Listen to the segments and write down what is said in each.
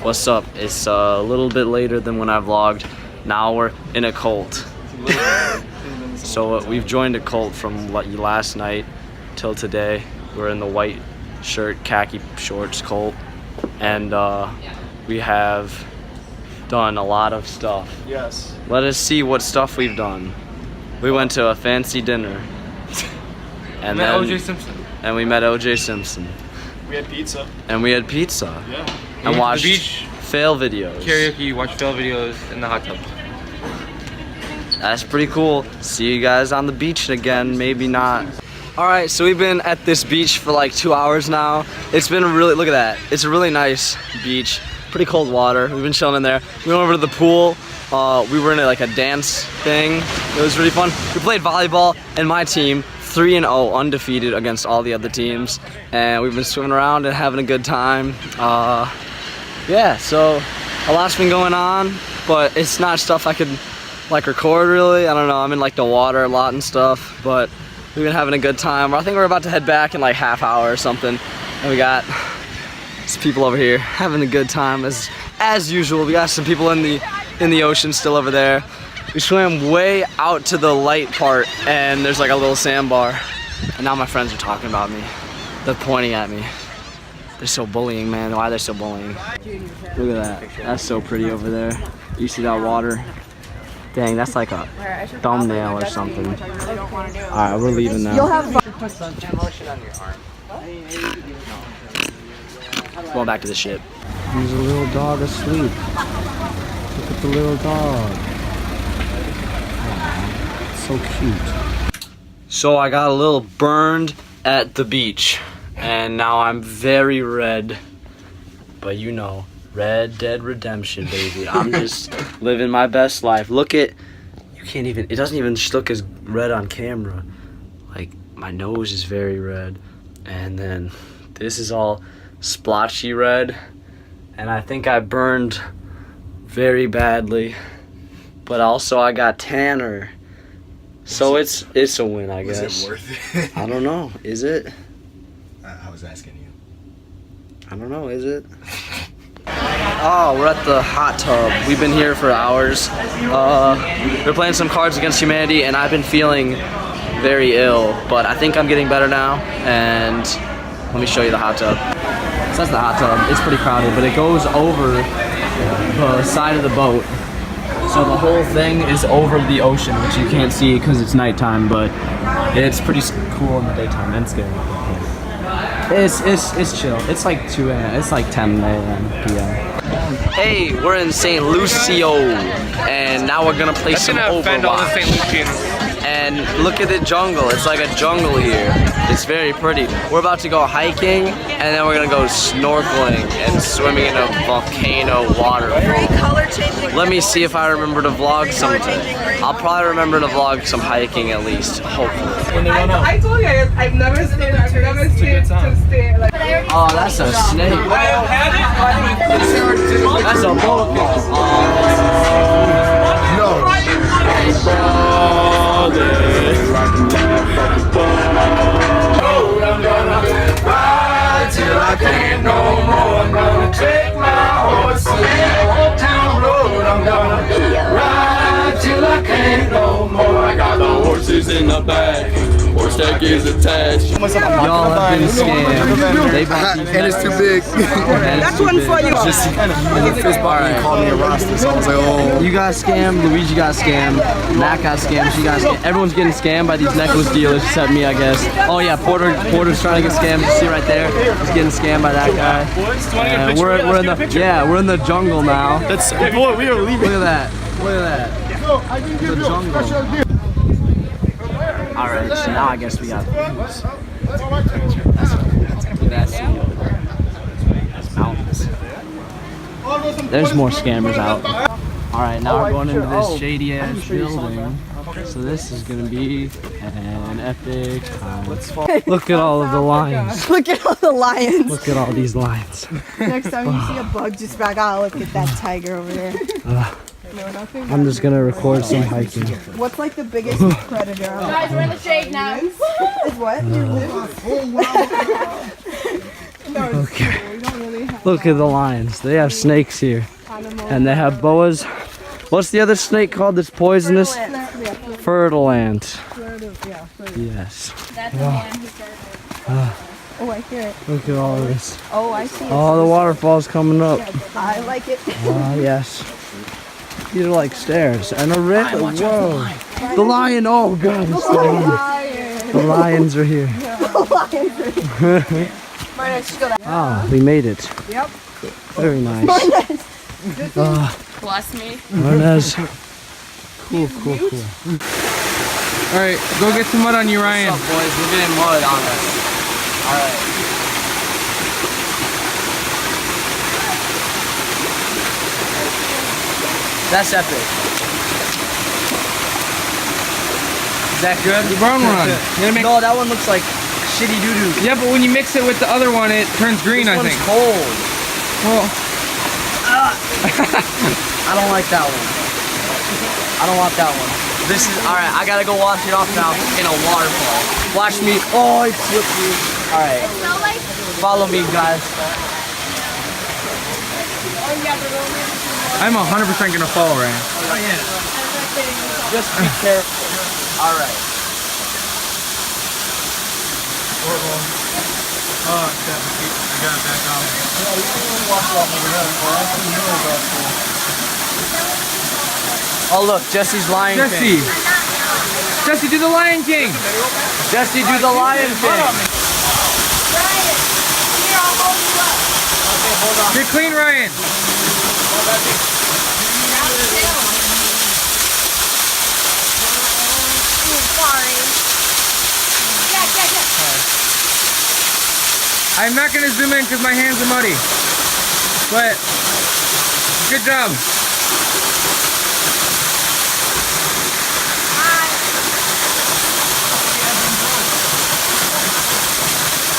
What's up? It's a little bit later than when I vlogged. Now we're in a cult. So we've joined a cult from last night till today. We're in the white shirt, khaki shorts cult. And we have done a lot of stuff. Yes. Let us see what stuff we've done. We went to a fancy dinner. And met then O.J. Simpson. And we met O.J. Simpson. We had pizza. And we had pizza. Yeah. And watched the beach, fail videos. karaoke, watch fail videos in the hot tub. That's pretty cool. See you guys on the beach again, maybe not. All right, so we've been at this beach for like 2 hours now. It's been really, look at that. It's a really nice beach. Pretty cold water. We've been chilling in there. We went over to the pool. We were in like a dance thing. It was really fun. We played volleyball, and my team, 3-0, undefeated against all the other teams. And we've been swimming around and having a good time. Yeah, so a lot's been going on, but it's not stuff I could like record really. I don't know, I'm in like the water a lot and stuff, but we've been having a good time. I think we're about to head back in like half hour or something. And we got some people over here having a good time as usual. We got some people in the ocean still over there. We swam way out to the light part, and there's like a little sandbar. And now my friends are talking about me. They're pointing at me. They're so bullying, man. Why are they so bullying? Look at that. That's so pretty over there. You see that water? Dang, that's like a thumbnail or something. Alright, we're leaving now. You'll have Put some lotion on your arm. Going back to the ship. There's a little dog asleep. Look at the little dog. Aww, so cute. So I got a little burned at the beach. And now I'm very red. But you know, Red Dead Redemption, baby. I'm just living my best life. Look at, you can't even, it doesn't even look as red on camera. Like, my nose is very red. And then this is all splotchy red. And I think I burned very badly. But also I got tanner. So it's a win, I guess. Was it worth it? I don't know. Is it? I was asking you. I don't know, is it? Oh, we're at the hot tub. We've been here for hours. We're playing some Cards Against Humanity, and I've been feeling very ill, but I think I'm getting better now. And let me show you the hot tub. So that's the hot tub. It's pretty crowded, but it goes over the side of the boat. So the whole thing is over the ocean, which you can't see because it's nighttime, but it's pretty cool in the daytime and scary. It's chill. It's like 2 a.m. It's like 10 a.m. p.m. Hey, we're in St. Lucio, and now we're gonna play some That's gonna offend all the Overwatch. St. Lucians. And look at the jungle. It's like a jungle here. It's very pretty. We're about to go hiking, and then we're gonna go snorkeling and swimming in a volcano waterfall. Let me see if I remember to vlog something. I'll probably remember to vlog some hiking at least, hopefully. When they run out. I told you I've never stayed to stay like. Oh, that's a snake. That's a bullfish. I'm gonna ride till I can't no more. I'm gonna take my horse to the old town road. I'm gonna ride till I can't no more. I got the horses in the back. Horse tag is attached. Y'all have been scammed. They bought these And it's too big. That's one for you. Just in the fist bar, you called me a Rasta, so I was like, oh. You got scammed, Luigi got scammed, Matt got scammed, she got scammed. Everyone's getting scammed by these necklace dealers except me, I guess. Oh yeah, Porter's trying to get scammed. You see right there? He's getting scammed by that guy. And we're in the jungle now. That's, boy, we are leaving. Look at that. Look at that. The jungle. Alright, so now I guess we got views. That's mountains. There's more scammers out. Alright, now we're going into this shady ass building. So this is gonna be an epic time. Look at all of the lions. Look at all the lions. Look at all these lions. Next time you see a bug, just back out. Look at that tiger over there. No, nothing. I'm just gonna record some hiking. What's like the biggest predator? Guys, we're in the shade now. Is what? Okay. No, it's cool. We don't really have. Look at the lions. They have snakes here. And they have boas. What's the other snake called that's poisonous? Fertile ant. Yes. That's the man who said it. Oh, I hear it. Look at all this. Oh, I see it. Oh, the waterfall's coming up. I like it. Oh, yes. These are like stairs. And a river. Whoa. The lion. Oh, God. It's the lion. The lions are here. Ah, we made it. Yep. Very nice. Bless me. Marnez. Cool. All right, go get some mud on you, Ryan. What's up, boys? We're getting mud on us. Alright. That's epic. Is that good? The brown one. You gotta make- No, that one looks like shitty doo-doo. Yeah, but when you mix it with the other one, it turns green, This I one's think. cold. Well, I don't like that one. I don't want that one. This is, alright, I gotta go wash it off now in a waterfall. Watch me. Oh, it flipped me. Alright. Follow me, guys. I'm 100% gonna fall, Ryan. Just be careful. Alright. Oh look, Jesse's Lion King. Jesse, do the Lion King. Jesse, do the Lion King. You're clean, Ryan. I'm not gonna zoom in because my hands are muddy. But good job.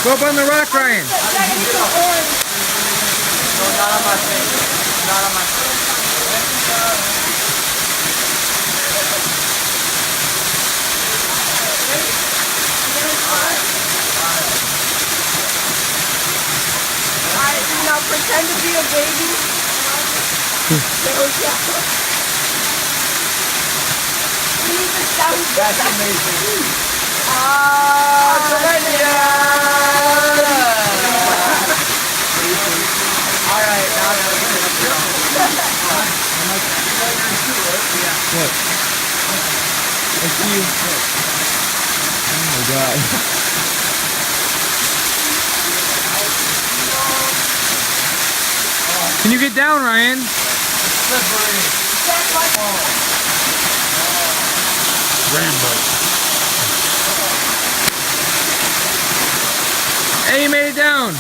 Go up on the rock, Ryan. No, not on my face. Not on my face. Now pretend to be a baby. There we go. We need the sound. That's amazing. Alright, now What? I see you. Oh my god. Can you get down, Ryan? Hey, you made it down.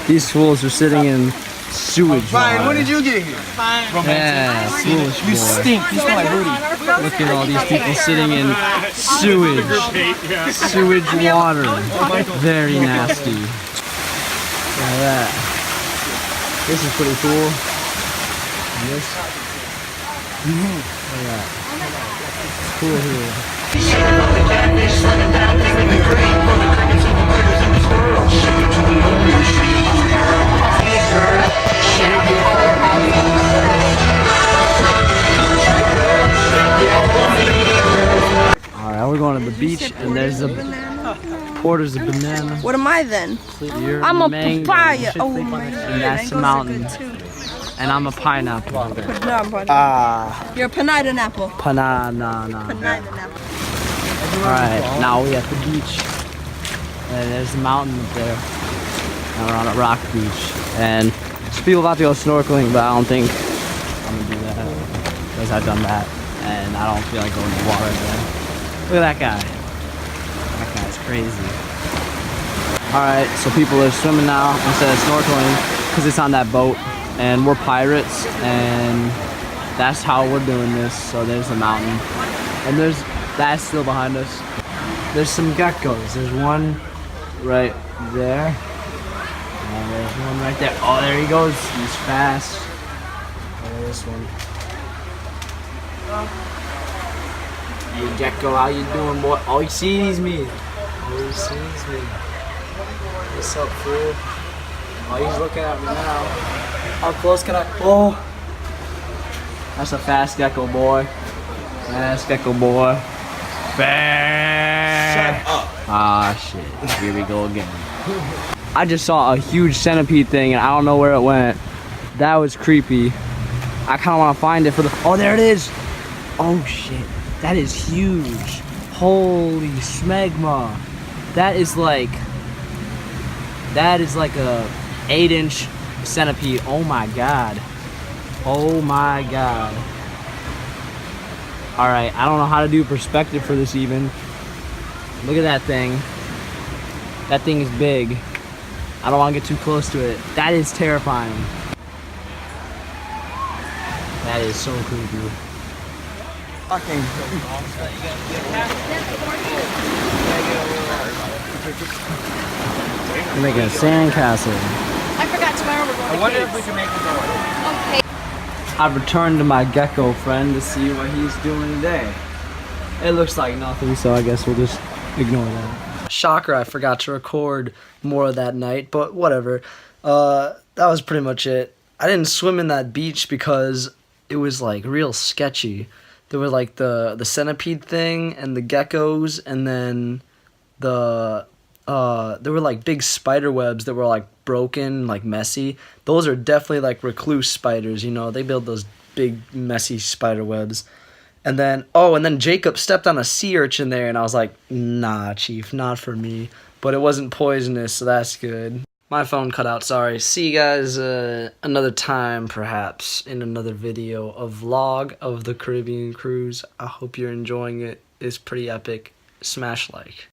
These fools are sitting in sewage water. When did you get here? Yeah, foolish boy. You stink. You smell like booty. Look at all these people sitting in sewage. Sewage water. Very nasty. Look at that. This is pretty cool. And this. Look at that. It's cool here. Alright, we're going to the beach and there's a Porter's a banana. What am I then? You're I'm a mango. papaya. Oh my god. And that's a mountain. And I'm a pineapple. No, I'm pineapple. You're a pineapple. Banana. Pineapple. Alright, now we're at the beach. And there's a mountain up there. And we're on a rock beach. And there's people about to go snorkeling, but I don't think I'm gonna do that. Because I've done that. And I don't feel like going in the water again. Look at that guy. That guy's crazy. Alright, so people are swimming now instead of snorkeling because it's on that boat. And we're pirates, and that's how we're doing this. So there's a mountain. And there's That's still behind us. There's some geckos. There's one right there. And there's one right there. Oh, there he goes. He's fast. Oh, this one. Hey, gecko, how you doing, boy? Oh, he sees me. Oh, he sees me. What's up, fool? Oh, he's looking at me now. How close can I? Oh, that's a fast gecko, boy. Fast gecko, boy. Fast. Shut up. Ah, shit. Here we go again. I just saw a huge centipede thing, and I don't know where it went. That was creepy. I kind of want to find it for the. Oh, there it is. Oh shit. That is huge. Holy smegma. That is like a 8-inch centipede. Oh my god. Oh my god. Alright, I don't know how to do perspective for this even. Look at that thing. That thing is big. I don't want to get too close to it. That is terrifying. That is so creepy. We're making a sandcastle. I forgot tomorrow we're going to I wonder Kids. if we can make it go. Okay. I've returned to my gecko friend to see what he's doing today. It looks like nothing, so I guess we'll just ignore that. Shocker, I forgot to record more of that night, but whatever. That was pretty much it. I didn't swim in that beach because it was like real sketchy. There were like the centipede thing and the geckos, and then there were like big spider webs that were like broken, like messy. Those are definitely like recluse spiders, you know. They build those big messy spider webs. And then Jacob stepped on a sea urchin there, and I was like, nah, Chief, not for me. But it wasn't poisonous, so that's good. My phone cut out, sorry. See you guys another time, perhaps, in another video, a vlog of the Caribbean cruise. I hope you're enjoying it. It's pretty epic. Smash like.